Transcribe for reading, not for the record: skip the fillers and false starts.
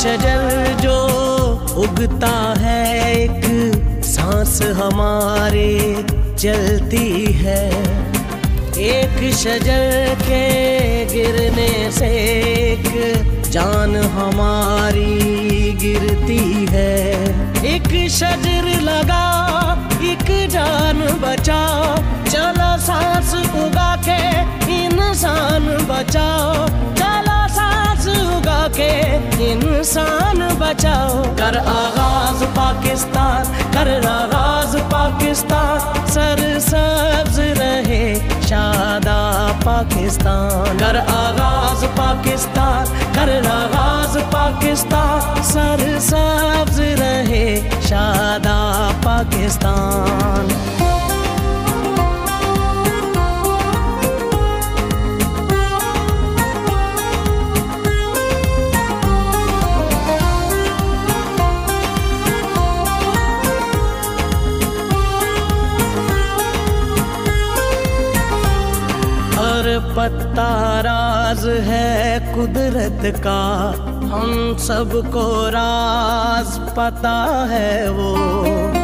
शजर जो उगता है, एक सांस हमारे चलती है। एक शजर के गिरने से एक जान हमारी गिरती है। एक शजर लगा एक जान बचाओ, चलो सांस उगा के इंसान बचाओ, चलो सांस उगा के इंसान बचाओ। कर आगाज पाकिस्तान, कर आगाज पाकिस्तान, सरसब्ज रहे शादा पाकिस्तान। कर आगाज पाकिस्तान, कर आगाज पाकिस्तान, सरसब्ज रहे शादा पाकिस्तान। हर पत्ता राज है कुदरत का, हम सबको राज पता है वो।